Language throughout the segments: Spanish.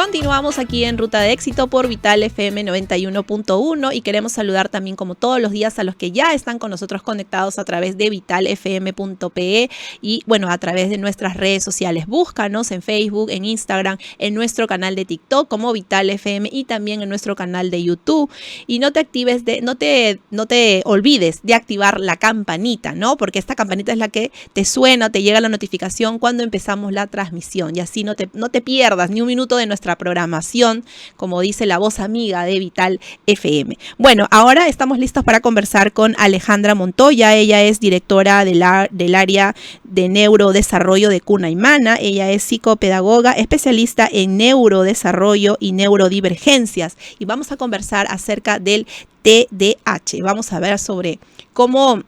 continuamos aquí en Ruta de Éxito por Vital FM 91.1 y queremos saludar también como todos los días a los que ya están con nosotros conectados a través de vitalfm.pe y bueno, a través de nuestras redes sociales. Búscanos en Facebook, en Instagram, en nuestro canal de TikTok como Vital FM y también en nuestro canal de YouTube. Y no te olvides de activar la campanita, ¿no? Porque esta campanita es la que te suena, te llega la notificación cuando empezamos la transmisión y así no te pierdas ni un minuto de nuestra programación, como dice la voz amiga de Vital FM. Bueno, ahora estamos listos para conversar con Alejandra Montoya. Ella es directora del área de neurodesarrollo de Cunaimana. Ella es psicopedagoga, especialista en neurodesarrollo y neurodivergencias. Y vamos a conversar acerca del TDAH. Vamos a ver sobre cómo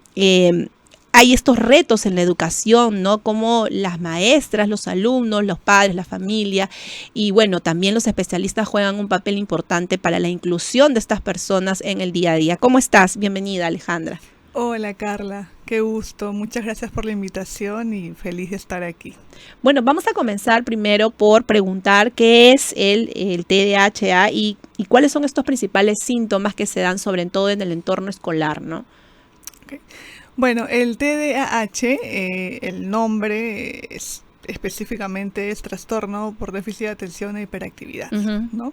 hay estos retos en la educación, ¿no? Como las maestras, los alumnos, los padres, la familia y bueno, también los especialistas juegan un papel importante para la inclusión de estas personas en el día a día. ¿Cómo estás? Bienvenida, Alejandra. Hola, Carla. Qué gusto. Muchas gracias por la invitación y feliz de estar aquí. Bueno, vamos a comenzar primero por preguntar qué es el TDAH y cuáles son estos principales síntomas que se dan sobre todo en el entorno escolar, ¿no? Okay. Bueno, el TDAH, el nombre específicamente es trastorno por déficit de atención e hiperactividad, ¿no?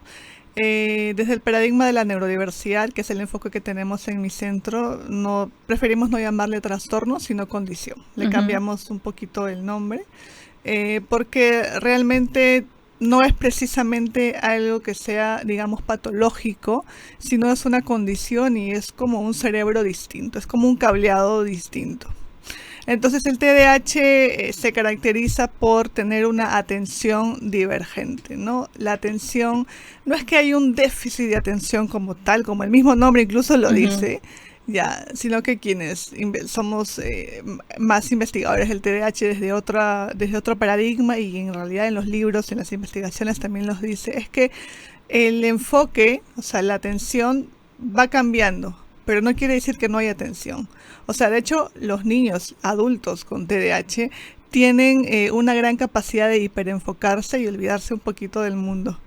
Desde el paradigma de la neurodiversidad, que es el enfoque que tenemos en mi centro, preferimos no llamarle trastorno, sino condición. Le cambiamos un poquito el nombre, porque realmente no es precisamente algo que sea, digamos, patológico, sino es una condición y es como un cerebro distinto, es como un cableado distinto. Entonces el TDAH se caracteriza por tener una atención divergente, ¿no? La atención, no es que hay un déficit de atención como tal, como el mismo nombre incluso lo dice, ya, sino que quienes somos más investigadores del TDAH desde otro paradigma y en realidad en los libros, en las investigaciones también los dice, es que el enfoque, o sea, la atención va cambiando, pero no quiere decir que no hay atención. O sea, de hecho, los niños adultos con TDAH tienen una gran capacidad de hiperenfocarse y olvidarse un poquito del mundo.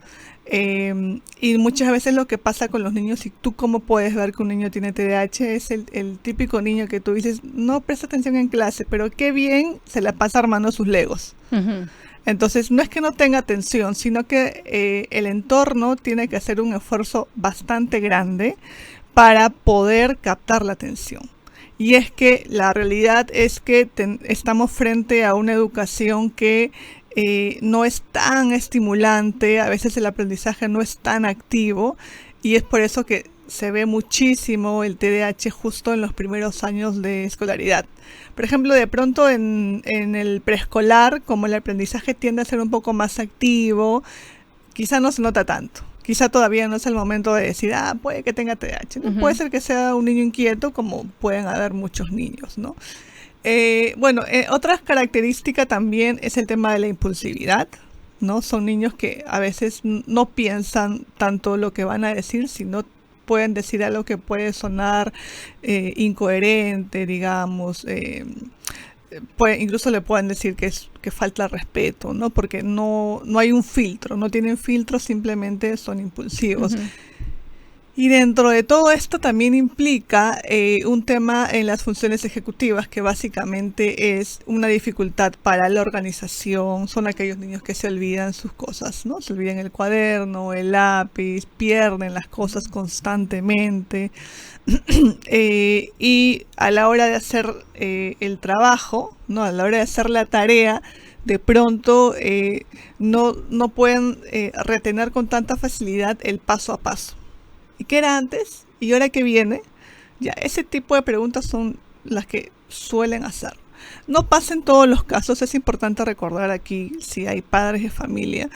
Y muchas veces lo que pasa con los niños, y tú cómo puedes ver que un niño tiene TDAH, es el típico niño que tú dices, no presta atención en clase, pero qué bien se la pasa armando sus legos. Entonces, no es que no tenga atención, sino que el entorno tiene que hacer un esfuerzo bastante grande para poder captar la atención. Y es que la realidad es que estamos frente a una educación que no es tan estimulante, a veces el aprendizaje no es tan activo y es por eso que se ve muchísimo el TDAH justo en los primeros años de escolaridad. Por ejemplo, de pronto en el preescolar, como el aprendizaje tiende a ser un poco más activo, quizá no se nota tanto. Quizá todavía no es el momento de decir, puede que tenga TDAH. ¿No? Puede ser que sea un niño inquieto, como pueden haber muchos niños, ¿no? Otra característica también es el tema de la impulsividad, ¿no? Son niños que a veces no piensan tanto lo que van a decir, sino pueden decir algo que puede sonar incoherente, digamos, incluso le pueden decir que falta respeto, ¿no? Porque no hay un filtro, no tienen filtro, simplemente son impulsivos. Y dentro de todo esto también implica un tema en las funciones ejecutivas, que básicamente es una dificultad para la organización. Son aquellos niños que se olvidan sus cosas, ¿no? Se olvidan el cuaderno, el lápiz, pierden las cosas constantemente. Y a la hora de hacer el trabajo, ¿no? A la hora de hacer la tarea, de pronto no pueden retener con tanta facilidad el paso a paso. ¿Y qué era antes? ¿Y ahora qué viene? Ya, ese tipo de preguntas son las que suelen hacer. No pasa en todos los casos, es importante recordar aquí, si hay padres de familia,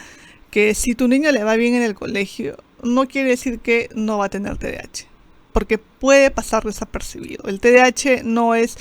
que si tu niño le va bien en el colegio, no quiere decir que no va a tener TDAH, porque puede pasar desapercibido. El TDAH no es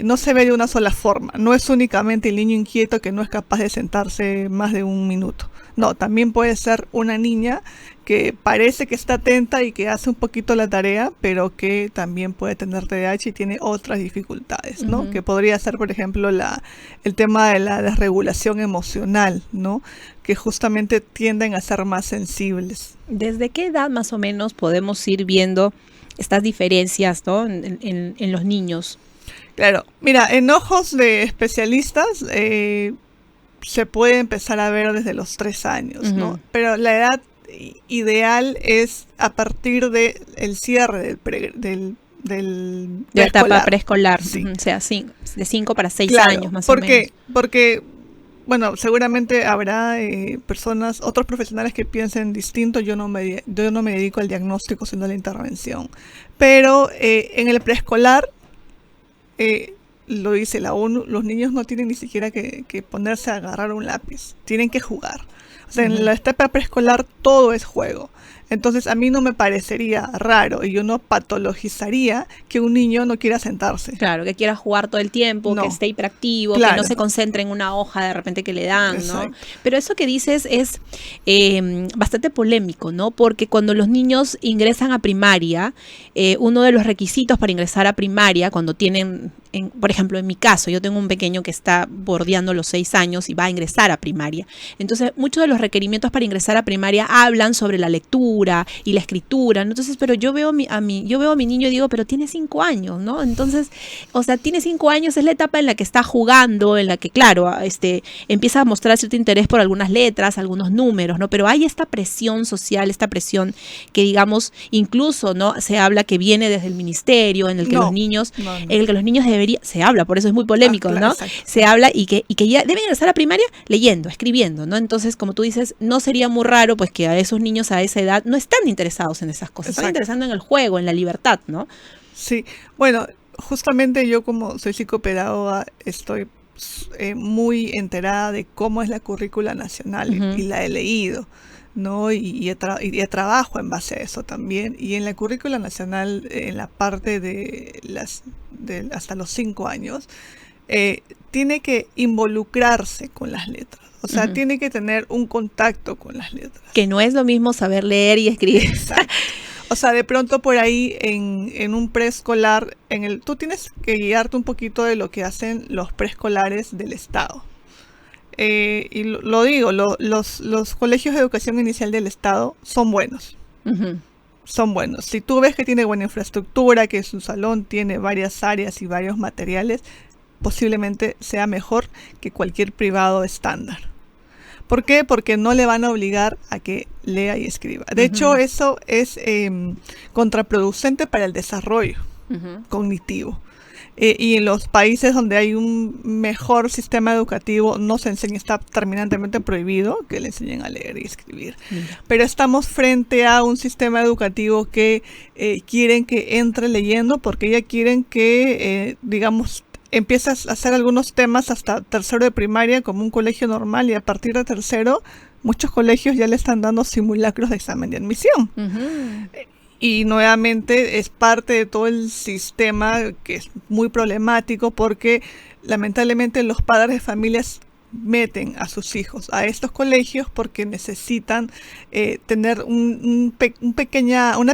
no se ve de una sola forma. No es únicamente el niño inquieto que no es capaz de sentarse más de un minuto. No, también puede ser una niña que parece que está atenta y que hace un poquito la tarea, pero que también puede tener TDAH y tiene otras dificultades, ¿no? Ujú. Que podría ser, por ejemplo, el tema de la desregulación emocional, ¿no? Que justamente tienden a ser más sensibles. ¿Desde qué edad más o menos podemos ir viendo estas diferencias, ¿no? en los niños? Claro, mira, en ojos de especialistas se puede empezar a ver desde los 3 años, ¿no? Ujú. Pero la edad ideal es a partir de el cierre del De la etapa preescolar. preescolar, Sí, ujú, o sea, de 5 para 6 claro. años más o ¿Por menos. qué? Porque, bueno, seguramente habrá otros profesionales que piensen distinto. Yo no me dedico al diagnóstico, sino a la intervención. Pero en el preescolar, lo dice la ONU, los niños no tienen ni siquiera que ponerse a agarrar un lápiz, tienen que jugar. O sea, en la etapa preescolar todo es juego. Entonces a mí no me parecería raro y yo no patologizaría que un niño no quiera sentarse. Claro, que quiera jugar todo el tiempo, No. que esté hiperactivo, que Claro. no se concentre en una hoja de repente que le dan, ¿no? Exacto. Pero eso que dices es bastante polémico, ¿no? Porque cuando los niños ingresan a primaria, uno de los requisitos para ingresar a primaria, cuando tienen, por ejemplo, en mi caso, yo tengo un pequeño que está bordeando los 6 años y va a ingresar a primaria. Entonces, muchos de los requerimientos para ingresar a primaria hablan sobre la lectura y la escritura, ¿no? Entonces, pero yo veo a mi niño y digo, pero tiene 5 años, ¿no? Entonces, o sea, tiene 5 años, es la etapa en la que está jugando, en la que, claro, empieza a mostrar cierto interés por algunas letras, algunos números, ¿no? Pero hay esta presión social, esta presión que, digamos, incluso, ¿no? Se habla que viene desde el ministerio, en el que No, los niños, no. en el que los niños deberían, se habla, por eso es muy polémico, Claro, ¿no? exacto. Se habla y que ya deben ingresar a primaria leyendo, escribiendo, ¿no? Entonces, como tú dices, no sería muy raro, pues, que a esos niños a esa edad no están interesados en esas cosas, están Exacto. interesados en el juego, en la libertad, ¿no? Sí, bueno, justamente yo como soy psicopedagoga estoy muy enterada de cómo es la currícula nacional Ujú. y la he leído, ¿no? Y trabajo en base a eso también. Y en la currícula nacional, en la parte de hasta los 5 años, tiene que involucrarse con las letras. O sea, Ujú. tiene que tener un contacto con las letras. Que no es lo mismo saber leer y escribir. Exacto. O sea, de pronto por ahí en un preescolar, tú tienes que guiarte un poquito de lo que hacen los preescolares del Estado. Y lo digo, los colegios de educación inicial del Estado son buenos. Ujú. Son buenos. Si tú ves que tiene buena infraestructura, que su salón tiene varias áreas y varios materiales, posiblemente sea mejor que cualquier privado estándar. ¿Por qué? Porque no le van a obligar a que lea y escriba. De hecho, eso es contraproducente para el desarrollo cognitivo. Y en los países donde hay un mejor sistema educativo no se enseña, está terminantemente prohibido que le enseñen a leer y escribir. Mira. Pero estamos frente a un sistema educativo que quieren que entre leyendo porque ya quieren que, digamos, empiezas a hacer algunos temas hasta tercero de primaria como un colegio normal y a partir de tercero muchos colegios ya le están dando simulacros de examen de admisión. Ujú. Y nuevamente es parte de todo el sistema que es muy problemático porque lamentablemente los padres de familias meten a sus hijos a estos colegios porque necesitan tener una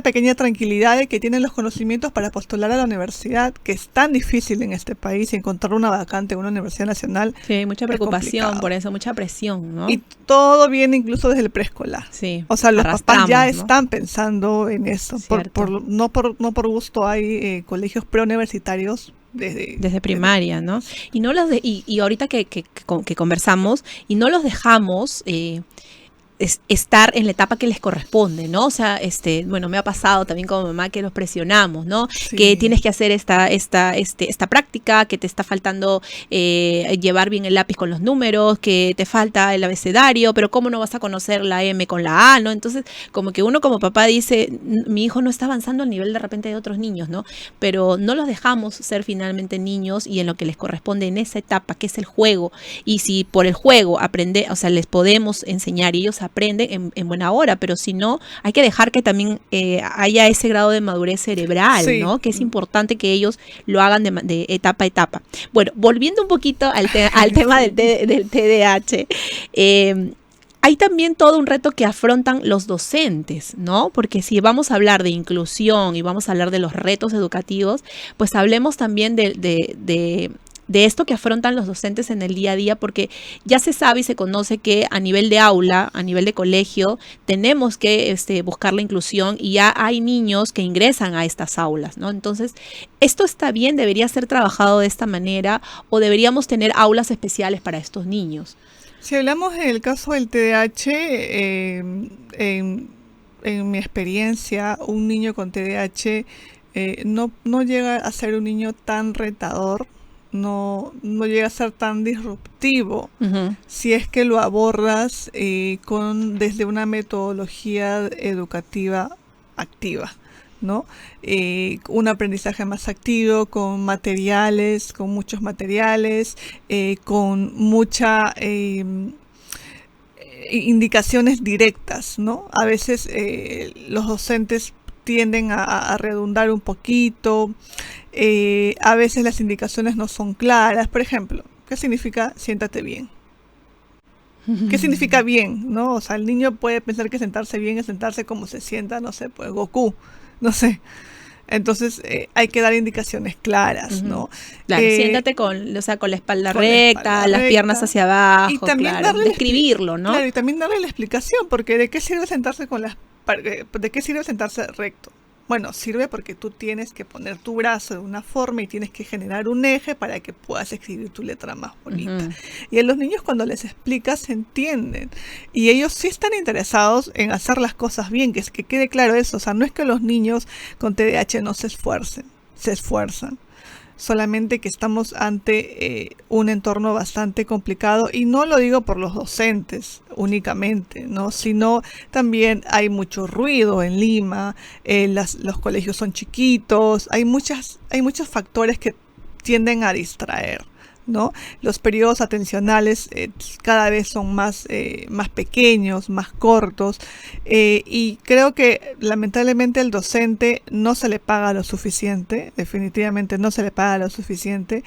pequeña tranquilidad de que tienen los conocimientos para postular a la universidad, que es tan difícil en este país y encontrar una vacante en una universidad nacional. Sí, hay mucha preocupación complicado. por eso, mucha presión, ¿no? Y todo viene incluso desde el preescolar. Sí, O sea, los papás ya ¿no? están pensando en eso. Cierto. No por gusto hay colegios preuniversitarios desde primaria, ¿no? Y no los y ahorita que conversamos, y no los dejamos estar en la etapa que les corresponde, ¿no? O sea, bueno, me ha pasado también como mamá que los presionamos, ¿no? Sí. Que tienes que hacer esta práctica, que te está faltando llevar bien el lápiz con los números, que te falta el abecedario, pero ¿cómo no vas a conocer la M con la A, ¿no? Entonces, como que uno como papá dice, mi hijo no está avanzando al nivel de repente de otros niños, ¿no? Pero no los dejamos ser finalmente niños y en lo que les corresponde en esa etapa, que es el juego. Y si por el juego o sea, les podemos enseñar y ellos aprenden en buena hora, pero si no, hay que dejar que también haya ese grado de madurez cerebral, Sí. ¿no? Que es importante que ellos lo hagan de etapa a etapa. Bueno, volviendo un poquito al tema del TDAH, hay también todo un reto que afrontan los docentes, ¿no? Porque si vamos a hablar de inclusión y vamos a hablar de los retos educativos, pues hablemos también de esto que afrontan los docentes en el día a día, porque ya se sabe y se conoce que a nivel de aula, a nivel de colegio, tenemos que buscar la inclusión y ya hay niños que ingresan a estas aulas, ¿no? Entonces, ¿esto está bien? ¿Debería ser trabajado de esta manera o deberíamos tener aulas especiales para estos niños? Si hablamos del caso del TDAH, en mi experiencia, un niño con TDAH no llega a ser un niño tan retador, no llega a ser tan disruptivo, si es que lo abordas desde una metodología educativa activa, ¿no? Un aprendizaje más activo, con muchos materiales, con muchas indicaciones directas, ¿no? A veces los docentes tienden a redundar un poquito, a veces las indicaciones no son claras. Por ejemplo, ¿qué significa siéntate bien? ¿Qué significa bien? ¿No? O sea, el niño puede pensar que sentarse bien es sentarse como se sienta, no sé, pues Goku, no sé. Entonces hay que dar indicaciones claras, ¿no? Claro, siéntate con la espalda recta, las piernas hacia abajo, y también claro, describirlo, ¿no? Claro, y también darle la explicación, porque ¿de qué sirve sentarse recto? Bueno, sirve porque tú tienes que poner tu brazo de una forma y tienes que generar un eje para que puedas escribir tu letra más bonita. Y a los niños cuando les explicas se entienden. Y ellos sí están interesados en hacer las cosas bien, que quede claro eso. O sea, no es que los niños con TDAH no se esfuercen, se esfuerzan. Solamente que estamos ante un entorno bastante complicado, y no lo digo por los docentes únicamente, ¿no? Sino también hay mucho ruido en Lima, los colegios son chiquitos, hay muchos factores que tienden a distraer, ¿no? Los periodos atencionales cada vez son más pequeños, más cortos, y creo que lamentablemente el docente no se le paga lo suficiente, definitivamente no se le paga lo suficiente,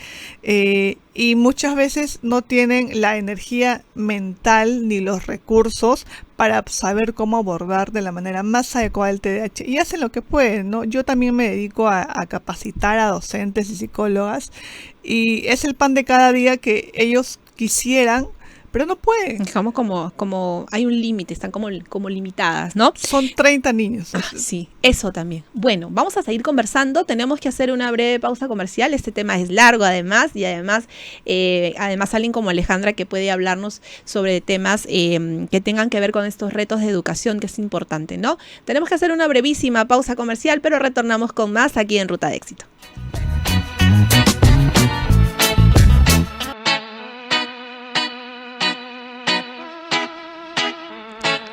y muchas veces no tienen la energía mental ni los recursos para saber cómo abordar de la manera más adecuada el TDAH, y hacen lo que pueden, ¿no? Yo también me dedico a capacitar a docentes y psicólogas, y es el pan de cada día que ellos quisieran, pero no pueden. Digamos como hay un límite, están como limitadas, ¿no? Son 30 niños. Sí, eso también. Bueno, vamos a seguir conversando, tenemos que hacer una breve pausa comercial, este tema es largo además, y además alguien como Alejandra que puede hablarnos sobre temas que tengan que ver con estos retos de educación, que es importante, ¿no? Tenemos que hacer una brevísima pausa comercial, pero retornamos con más aquí en Ruta de Éxito.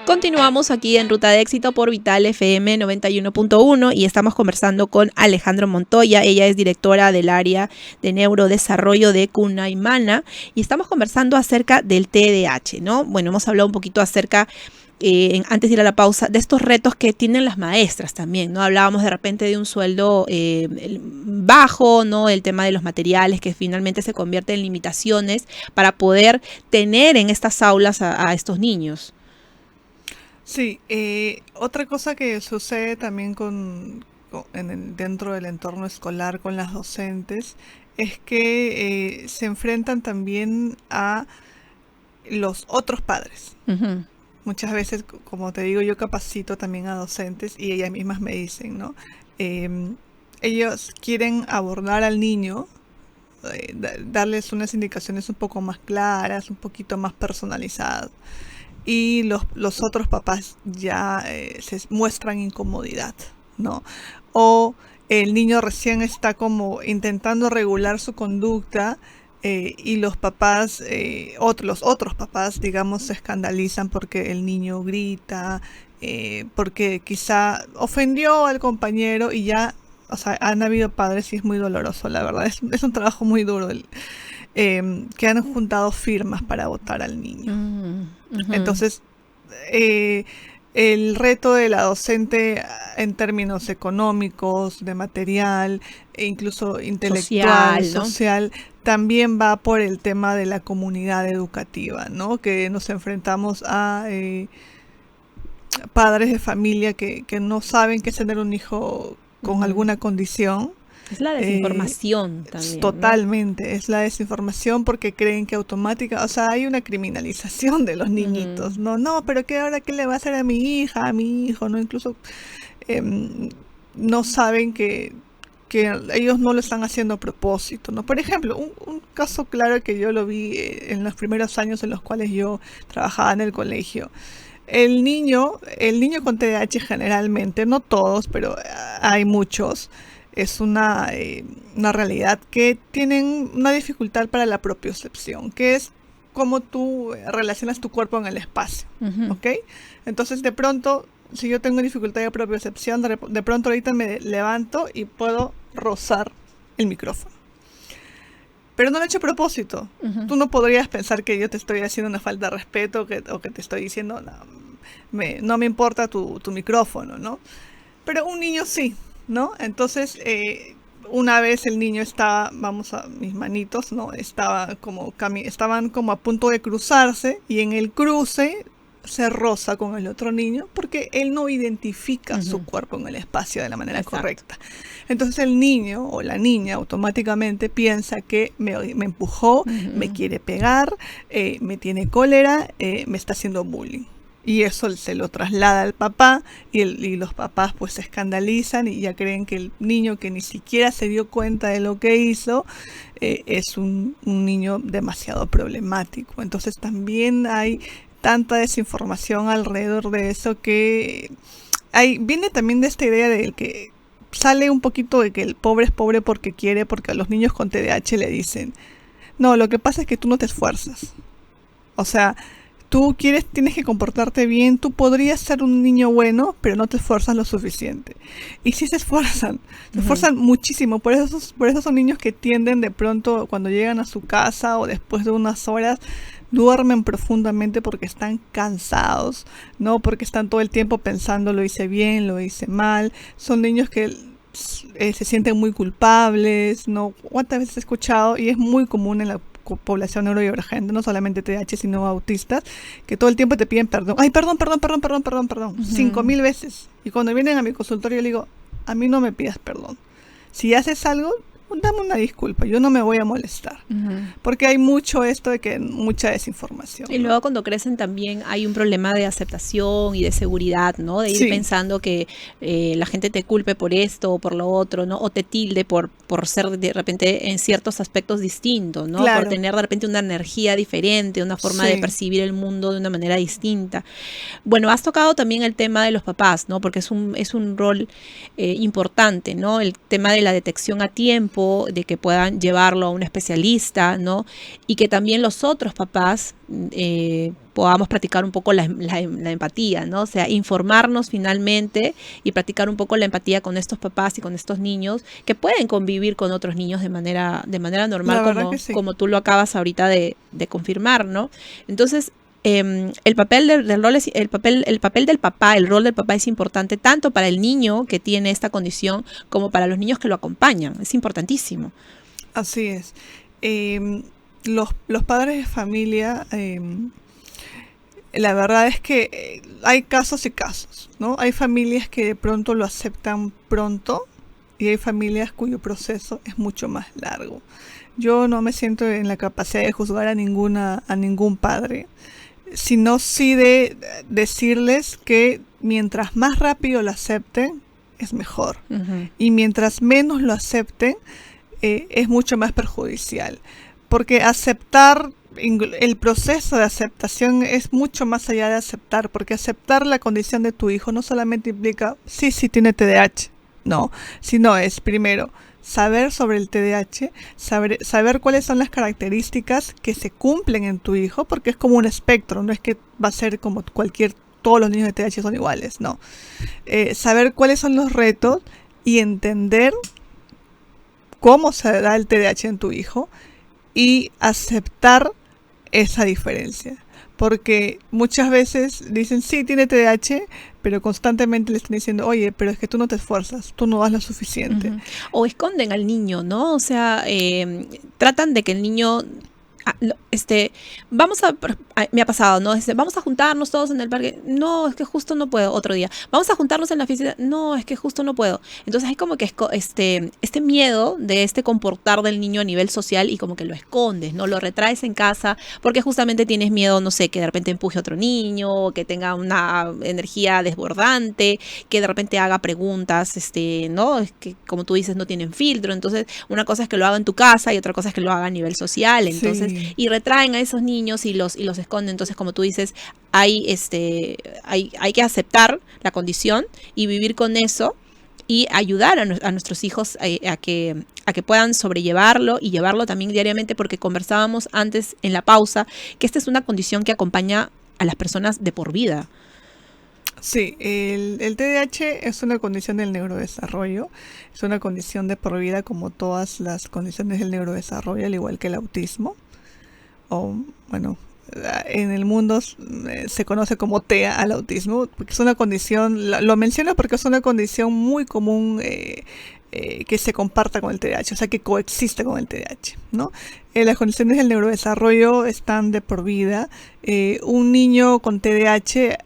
Continuamos aquí en Ruta de Éxito por Vital FM 91.1 y estamos conversando con Alejandra Montoya. Ella es directora del área de neurodesarrollo de Cunaimana y estamos conversando acerca del TDAH, ¿no? Bueno, hemos hablado un poquito acerca, antes de ir a la pausa, de estos retos que tienen las maestras también, ¿no? Hablábamos de repente de un sueldo bajo, ¿no? El tema de los materiales que finalmente se convierte en limitaciones para poder tener en estas aulas a estos niños. Sí, otra cosa que sucede también dentro del entorno escolar con las docentes es que se enfrentan también a los otros padres. Muchas veces, como te digo, yo capacito también a docentes y ellas mismas me dicen, ¿no? Ellos quieren abordar al niño, darles unas indicaciones un poco más claras, un poquito más personalizadas. Y los otros papás ya se muestran incomodidad, ¿no? O el niño recién está como intentando regular su conducta y los papás, los otros papás, digamos, se escandalizan porque el niño grita, porque quizá ofendió al compañero y ya, o sea, han habido padres y es muy doloroso, la verdad, es un trabajo muy duro que han juntado firmas para votar al niño. Entonces, el reto de la docente en términos económicos, de material, e incluso intelectual, social, también va por el tema de la comunidad educativa, ¿no? Que nos enfrentamos a padres de familia que no saben qué es tener un hijo con alguna condición. Es la desinformación también. Totalmente, ¿no? Es la desinformación porque creen que o sea, hay una criminalización de los niñitos, no, pero que ahora qué le va a hacer a mi hija, a mi hijo, ¿no? Incluso no saben que ellos no lo están haciendo a propósito, ¿no? Por ejemplo, un caso claro que yo lo vi en los primeros años en los cuales yo trabajaba en el colegio. El niño con TDAH generalmente, no todos, pero hay muchos, es una realidad que tienen una dificultad para la propiocepción, que es cómo tú relacionas tu cuerpo en el espacio, ¿ok? Entonces, de pronto, si yo tengo dificultad de propiocepción, de pronto ahorita me levanto y puedo rozar el micrófono. Pero no lo he hecho a propósito. Tú no podrías pensar que yo te estoy haciendo una falta de respeto o que te estoy diciendo, no me importa tu micrófono, ¿no? Pero un niño sí, ¿no? Entonces, una vez el niño estaba, mis manitos, ¿no? Estaban como a punto de cruzarse y en el cruce se roza con el otro niño porque él no identifica su cuerpo en el espacio de la manera correcta. Entonces el niño o la niña automáticamente piensa que me empujó, me quiere pegar, me tiene cólera, me está haciendo bullying. Y eso se lo traslada al papá y los papás pues se escandalizan y ya creen que el niño que ni siquiera se dio cuenta de lo que hizo es un niño demasiado problemático. Entonces también hay tanta desinformación alrededor de eso que viene también de esta idea de que sale un poquito de que el pobre es pobre porque quiere, porque a los niños con TDAH le dicen, no, lo que pasa es que tú no te esfuerzas. O sea, tú tienes que comportarte bien, tú podrías ser un niño bueno, pero no te esfuerzas lo suficiente. Y sí se esfuerzan muchísimo, por eso son niños que tienden de pronto, cuando llegan a su casa o después de unas horas, duermen profundamente porque están cansados, ¿no? Porque están todo el tiempo pensando, lo hice bien, lo hice mal. Son niños que se sienten muy culpables, ¿no? ¿Cuántas veces he escuchado? Y es muy común en la población neurodivergente, no solamente TDAH, sino autistas, que todo el tiempo te piden perdón. Ay, perdón. 5,000 veces. Y cuando vienen a mi consultorio, le digo, a mí no me pidas perdón. Si haces algo, dame una disculpa, yo no me voy a molestar. Porque hay mucho esto de que mucha desinformación. Y luego cuando crecen también hay un problema de aceptación y de seguridad, ¿no? De ir pensando que la gente te culpe por esto o por lo otro, ¿no? O te tilde por ser de repente en ciertos aspectos distintos, ¿no? Claro. Por tener de repente una energía diferente, una forma de percibir el mundo de una manera distinta. Bueno, has tocado también el tema de los papás, ¿no? Porque es un rol importante, ¿no? El tema de la detección a tiempo, de que puedan llevarlo a un especialista, ¿no? Y que también los otros papás podamos practicar un poco la empatía, ¿no? O sea, informarnos finalmente y practicar un poco la empatía con estos papás y con estos niños que pueden convivir con otros niños de manera normal, como tú lo acabas ahorita de confirmar, ¿no? Entonces, el papel del papá, el rol del papá es importante tanto para el niño que tiene esta condición como para los niños que lo acompañan. Es importantísimo. Así es. Los padres de familia, la verdad es que hay casos y casos, ¿no? Hay familias que de pronto lo aceptan pronto y hay familias cuyo proceso es mucho más largo. Yo no me siento en la capacidad de juzgar a ningún padre, sino sí de decirles que mientras más rápido lo acepten, es mejor. Y mientras menos lo acepten, es mucho más perjudicial. Porque el proceso de aceptación es mucho más allá de aceptar, porque aceptar la condición de tu hijo no solamente implica, sí tiene TDAH, no, sino es primero saber sobre el TDAH, saber cuáles son las características que se cumplen en tu hijo, porque es como un espectro, no es que va a ser como todos los niños de TDAH son iguales, no. Saber cuáles son los retos y entender cómo se da el TDAH en tu hijo y aceptar esa diferencia. Porque muchas veces dicen, sí, tiene TDAH, pero constantemente le están diciendo, oye, pero es que tú no te esfuerzas, tú no das lo suficiente. O esconden al niño, ¿no? O sea, tratan de que el niño... me ha pasado, ¿no? Vamos a juntarnos todos en el parque. No, es que justo no puedo. Otro día. Vamos a juntarnos en la fiesta. No, es que justo no puedo. Entonces hay como que este miedo de comportar del niño a nivel social y como que lo escondes, ¿no? Lo retraes en casa porque justamente tienes miedo, no sé, que de repente empuje a otro niño, que tenga una energía desbordante, que de repente haga preguntas, ¿no? Es que como tú dices, no tienen filtro. Entonces, una cosa es que lo haga en tu casa y otra cosa es que lo haga a nivel social. Entonces, y retraen a esos niños y los esconden. Entonces, como tú dices, hay que aceptar la condición y vivir con eso y ayudar a nuestros hijos a que puedan sobrellevarlo y llevarlo también diariamente, porque conversábamos antes en la pausa que esta es una condición que acompaña a las personas de por vida. Sí, el TDAH es una condición del neurodesarrollo, es una condición de por vida como todas las condiciones del neurodesarrollo, al igual que el autismo. O bueno, en el mundo se conoce como TEA al autismo, porque es una condición, lo menciono porque es una condición muy común que se comparta con el TDAH, o sea que coexiste con el TDAH, ¿no? Las condiciones del neurodesarrollo están de por vida. Un niño con TDAH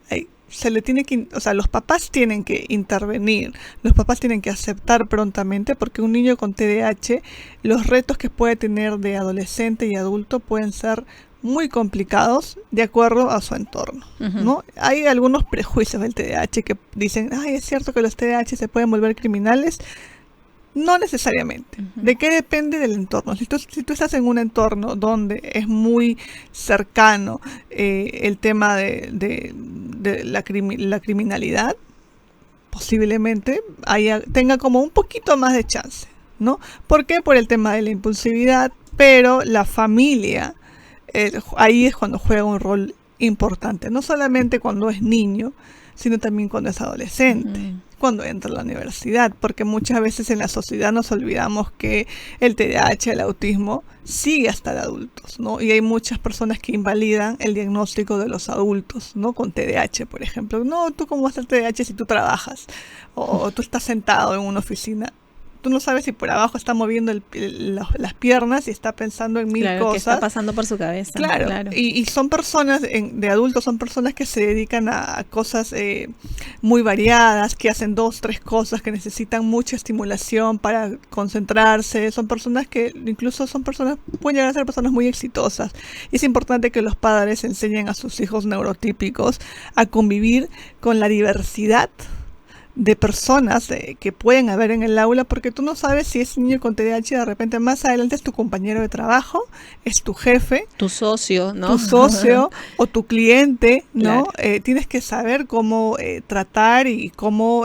se le tiene que, o sea, los papás tienen que intervenir, los papás tienen que aceptar prontamente, porque un niño con TDAH, los retos que puede tener de adolescente y adulto pueden ser muy complicados de acuerdo a su entorno, ¿no? Hay algunos prejuicios del TDAH que dicen, ay, es cierto que los TDAH se pueden volver criminales. No necesariamente. ¿De qué depende del entorno? Si tú estás en un entorno donde es muy cercano el tema de la criminalidad, posiblemente tenga como un poquito más de chance, ¿no? ¿Por qué? Por el tema de la impulsividad, pero la familia, ahí es cuando juega un rol importante, no solamente cuando es niño, sino también cuando es adolescente, cuando entra a la universidad, porque muchas veces en la sociedad nos olvidamos que el TDAH, el autismo, sigue hasta de adultos, ¿no? Y hay muchas personas que invalidan el diagnóstico de los adultos, ¿no? Con TDAH, por ejemplo. No, ¿tú cómo vas a tener TDAH si tú trabajas? O tú estás sentado en una oficina. Tú no sabes si por abajo está moviendo las piernas y está pensando en mil cosas. Que está pasando por su cabeza. Claro. Y son personas, de adultos, son personas que se dedican a cosas muy variadas, que hacen 2, 3 cosas, que necesitan mucha estimulación para concentrarse. Son personas que pueden llegar a ser personas muy exitosas. Y es importante que los padres enseñen a sus hijos neurotípicos a convivir con la diversidad de personas que pueden haber en el aula, porque tú no sabes si ese niño con TDAH de repente más adelante es tu compañero de trabajo, es tu jefe, tu socio, ¿no? Tu socio o tu cliente, ¿no? Claro. Tienes que saber cómo tratar y cómo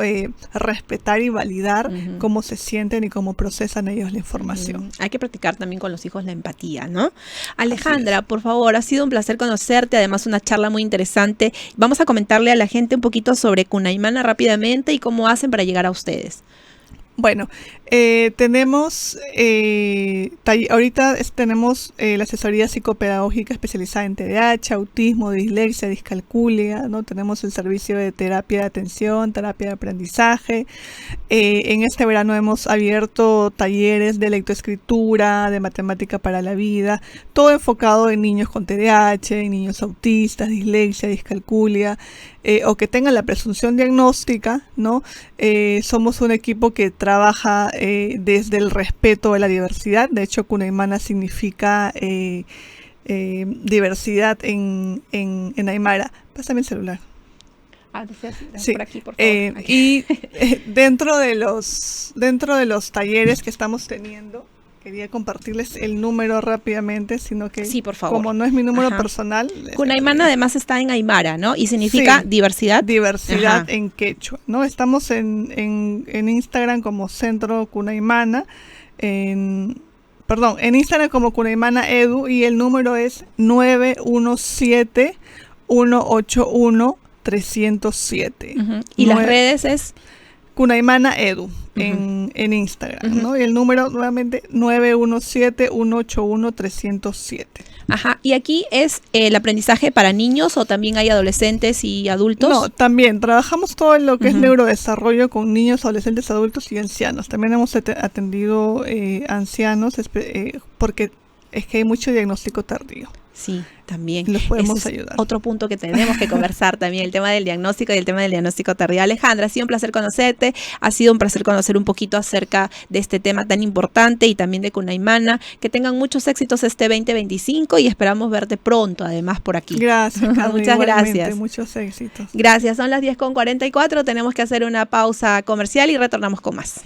respetar y validar cómo se sienten y cómo procesan ellos la información. Hay que practicar también con los hijos la empatía, ¿no? Alejandra, por favor, ha sido un placer conocerte, además una charla muy interesante. Vamos a comentarle a la gente un poquito sobre Kunaimana rápidamente y cómo hacen para llegar a ustedes. Bueno, tenemos, ahorita tenemos la asesoría psicopedagógica especializada en TDAH, autismo, dislexia, discalculia, ¿no? Tenemos el servicio de terapia de atención, terapia de aprendizaje. En este verano hemos abierto talleres de lectoescritura, de matemática para la vida, todo enfocado en niños con TDAH, en niños autistas, dislexia, discalculia, o que tengan la presunción diagnóstica, ¿no? Somos un equipo que trabaja desde el respeto a la diversidad. De hecho, Kunaimana significa diversidad en Aymara. Pásame el celular. Sí. Por aquí, por favor. Y dentro de los talleres que estamos teniendo, quería compartirles el número rápidamente, sino que sí, por favor. Como no es mi número personal. Kunaimana además está en Aymara, ¿no? Y significa diversidad. Diversidad en quechua, ¿no? Estamos en Instagram como Centro Kunaimana, en Instagram como Kunaimana Edu, y el número es 917-181-307. Y las redes es Kunaimana Edu en Instagram, ¿no? Y el número nuevamente 917-181-307. Ajá, ¿y aquí es el aprendizaje para niños o también hay adolescentes y adultos? No, también trabajamos todo lo que es neurodesarrollo con niños, adolescentes, adultos y ancianos. También hemos atendido ancianos porque es que hay mucho diagnóstico tardío. Sí, también. Los podemos ayudar. Otro punto que tenemos que conversar también, el tema del diagnóstico y el tema del diagnóstico tardío. Alejandra, ha sido un placer conocerte, ha sido un placer conocer un poquito acerca de este tema tan importante y también de Cunaimana. Que tengan muchos éxitos este 2025 y esperamos verte pronto, además, por aquí. Gracias, Carmen. Muchas gracias. Muchos éxitos. Gracias, son las 10:44, tenemos que hacer una pausa comercial y retornamos con más.